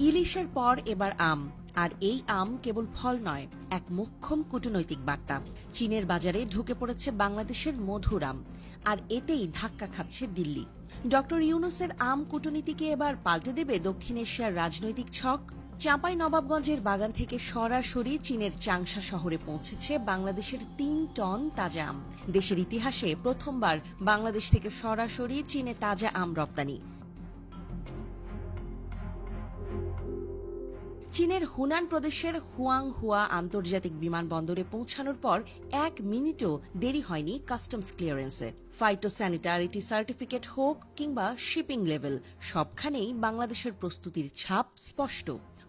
ইলিশের পর এবার আম। আর এই আম কেবল ফল নয়, এক মোক্ষম কূটনৈতিক বার্তা। চীনের বাজারে ঢুকে পড়েছে বাংলাদেশের মধুর আম, আর এতেই ধাক্কা খাচ্ছে দিল্লি। ডক্টর ইউনূসের আম কূটনীতিকে এবার পাল্টে দেবে দক্ষিণ এশিয়ার রাজনৈতিক ছক। চাঁপাইনবাবগঞ্জের বাগান থেকে সরাসরি চীনের চাংশা শহরে পৌঁছেছে বাংলাদেশের ৩ টন তাজা আম। দেশের ইতিহাসে প্রথমবার বাংলাদেশ থেকে সরাসরি চীনে তাজা আম রপ্তানি। চীনের হুনান প্রদেশের হুয়াংহুয়া আন্তর্জাতিক বিমানবন্দরে পৌঁছানোর পর ১ মিনিটও দেরি হয়নি কাস্টমস ক্লিয়ারেন্সে। ফাইটোস্যানিটারিটি সার্টিফিকেট হোক কিংবা শিপিং লেভেল, সবখানেই বাংলাদেশের প্রস্তুতির ছাপ স্পষ্ট।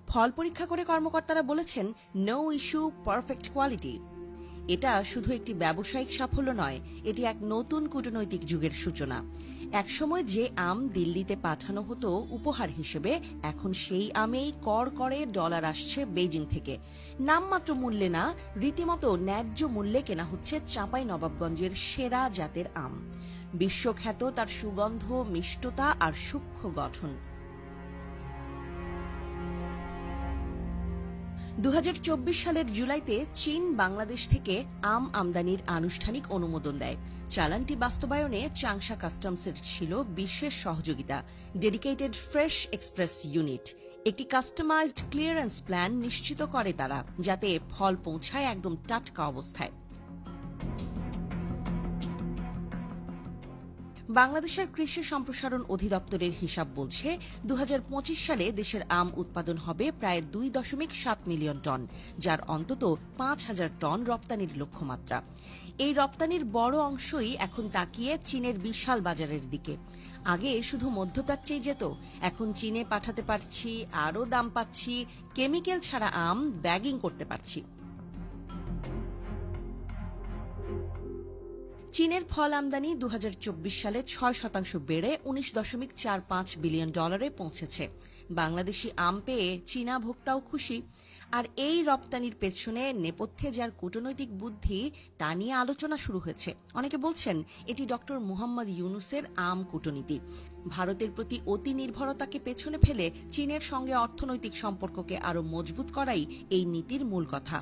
ফল পরীক্ষা করে কর্মকর্তারা বলেছেন, নো ইস্যু, পারফেক্ট কোয়ালিটি। এটা শুধু একটি ব্যবসায়িক সাফল্য নয়, এটি এক নতুন কূটনৈতিক যুগের সূচনা। একসময় যে আম দিল্লিতে পাঠানো হতো উপহার হিসেবে, এখন সেই আমেই কর করে ডলার আসছে বেইজিং থেকে। নামমাত্র মূল্যে না, রীতিমতো ন্যায্য মূল্যে কেনা হচ্ছে চাঁপাইনবাবগঞ্জের সেরা জাতের আম। বিশ্বখ্যাত তার সুগন্ধ, মিষ্টতা আর সূক্ষ্ম গঠন। ২০২৪ সালের জুলাইতে চীন বাংলাদেশ থেকে আম আমদানির আনুষ্ঠানিক অনুমোদন দেয়। চালানটি বাস্তবায়নে চাংশা কাস্টমসের ছিল বিশেষ সহযোগিতা। ডেডিকেটেড ফ্রেশ এক্সপ্রেস ইউনিট একটি কাস্টমাইজড ক্লিয়ারেন্স প্ল্যান নিশ্চিত করে তারা, যাতে ফল পৌঁছায় একদম টাটকা অবস্থায়। বাংলাদেশের কৃষি সম্প্রসারণ অধিদপ্তরের হিসাব বলছে, ২০২৫ সালে দেশের আম উৎপাদন হবে প্রায় ২.৭ মিলিয়ন টন, যার অন্তত ৫,০০০ টন রপ্তানির লক্ষ্যমাত্রা। এই রপ্তানির বড় অংশই এখন তাকিয়ে চীনের বিশাল বাজারের দিকে। আগে শুধু মধ্যপ্রাচ্যেই যেত, এখন চীনে পাঠাতে পারছি, আরও দাম পাচ্ছি, কেমিক্যাল ছাড়া আম ব্যাগিং করতে পারছি। চীনের ফল আমদানি ২০২৪ সালে ৬% বেড়ে ১৯.৪৫ বিলিয়ন ডলারে পৌঁছেছে। বাংলাদেশি আম পেয়ে চীনা ভোক্তাও খুশি। আর এই রপ্তানির পেছনে নেপথ্যে যার কূটনৈতিক বুদ্ধি, তা নিয়ে আলোচনা শুরু হয়েছে। অনেকে বলছেন, এটি ডক্টর মুহাম্মদ ইউনূসের আম কূটনীতি। ভারতের প্রতি অতি নির্ভরতাকে পেছনে ফেলে চীনের সঙ্গে অর্থনৈতিক সম্পর্ককে আরও মজবুত করাই এই নীতির মূল কথা।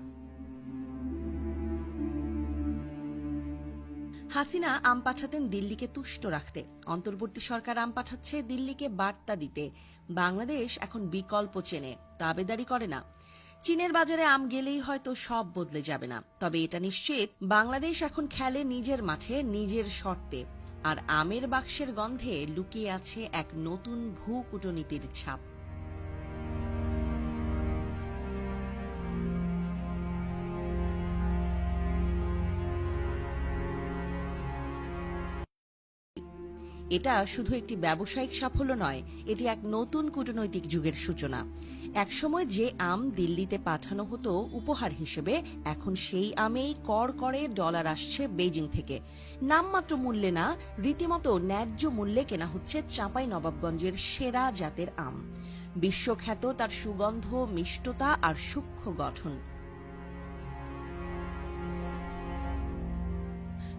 হাসিনা আম পাঠাতেন দিল্লিকে তুষ্ট রাখতে, অন্তর্বর্তী সরকার আম পাঠাচ্ছে দিল্লিকে বার্তা দিতে। বাংলাদেশ এখন বিকল্প চেনে, দাবেদারি করে না। চীনের বাজারে আম গেলেই হয়তো সব বদলে যাবে না, তবে এটা নিশ্চিত, বাংলাদেশ এখন খেলে নিজের মাঠে, নিজের শর্তে। আর আমের বাক্সের গন্ধে লুকিয়ে আছে এক নতুন ভূকূটনীতির ছাপ। এটা শুধু একটি ব্যবসায়িক সাফল্য নয়, এটি এক নতুন কূটনৈতিক যুগের সূচনা। একসময় যে আম দিল্লিতে পাঠানো হতো উপহার হিসেবে, এখন সেই আমেই কর করে ডলার আসছে বেইজিং থেকে। নামমাত্র মূল্যে না, রীতিমতো ন্যায্য মূল্যে কেনা হচ্ছে চাঁপাইনবাবগঞ্জের সেরা জাতের আম। বিশ্বখ্যাত তার সুগন্ধ, মিষ্টতা আর সূক্ষ্ম গঠন।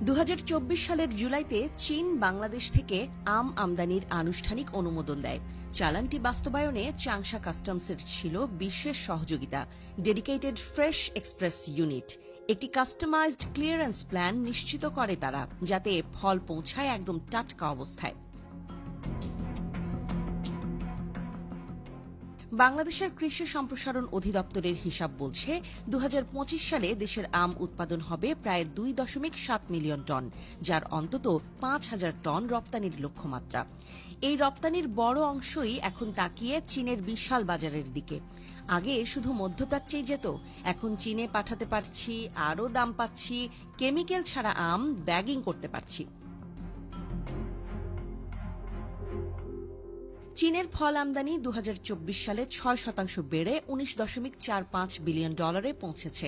২০২৪ সালের জুলাইতে চীন বাংলাদেশ থেকে আম আমদানির আনুষ্ঠানিক অনুমোদন দেয়। চালানটি বাস্তবায়নে চাংশা কাস্টমসের ছিল বিশেষ সহযোগিতা। ডেডিকেটেড ফ্রেশ এক্সপ্রেস ইউনিট একটি কাস্টমাইজড ক্লিয়ারেন্স প্ল্যান নিশ্চিত করে তারা, যাতে ফল পৌঁছায় একদম টাটকা অবস্থায়। বাংলাদেশের কৃষি সম্প্রসারণ অধিদপ্তরের হিসাব বলছে, ২০২৫ সালে দেশের আম উৎপাদন হবে প্রায় ২.৭ মিলিয়ন টন, যার অন্তত ৫,০০০ টন রপ্তানির লক্ষ্যমাত্রা। এই রপ্তানির বড় অংশই এখন তাকিয়ে চীনের বিশাল বাজারের দিকে। আগে শুধু মধ্যপ্রাচ্যেই যেত, এখন চীনে পাঠাতে পারছি, আরও দাম পাচ্ছি, কেমিক্যাল ছাড়া আম ব্যাগিং করতে পারছি। চীনের ফল আমদানি ২০২৪ সালে ৬% বেড়ে ১৯.৪৫ বিলিয়ন ডলারে পৌঁছেছে।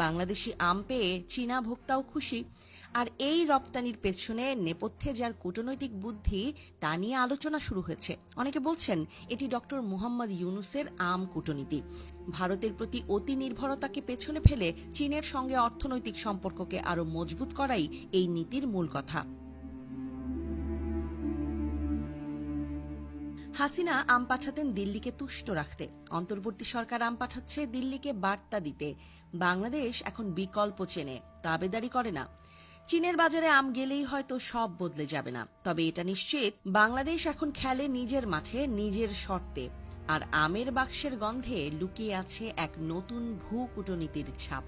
বাংলাদেশি আম পেয়ে চীনা ভোক্তাও খুশি। আর এই রপ্তানির পেছনে নেপথ্যে যার কূটনৈতিক বুদ্ধি, তা নিয়ে আলোচনা শুরু হয়েছে। অনেকে বলছেন, এটি ডক্টর মুহাম্মদ ইউনূসের আম কূটনীতি। ভারতের প্রতি অতি নির্ভরতাকে পেছনে ফেলে চীনের সঙ্গে অর্থনৈতিক সম্পর্ককে আরও মজবুত করাই এই নীতির মূল কথা। হাসিনা আম পাঠাতেন দিল্লিকে তুষ্ট রাখতে, অন্তর্বর্তী সরকার আম পাঠাচ্ছে দিল্লিকে বার্তা দিতে বাংলাদেশ এখন বিকল্প চেনে, দাবেদারি করে না। চীনের বাজারে আম গেলেই হয়তো সব বদলে যাবে না, তবে এটা নিশ্চিত বাংলাদেশ এখন খেলে নিজের মাঠে নিজের শর্তে, আর আমের বাক্সের গন্ধে লুকিয়ে আছে এক নতুন ভূকূটনীতির ছাপ।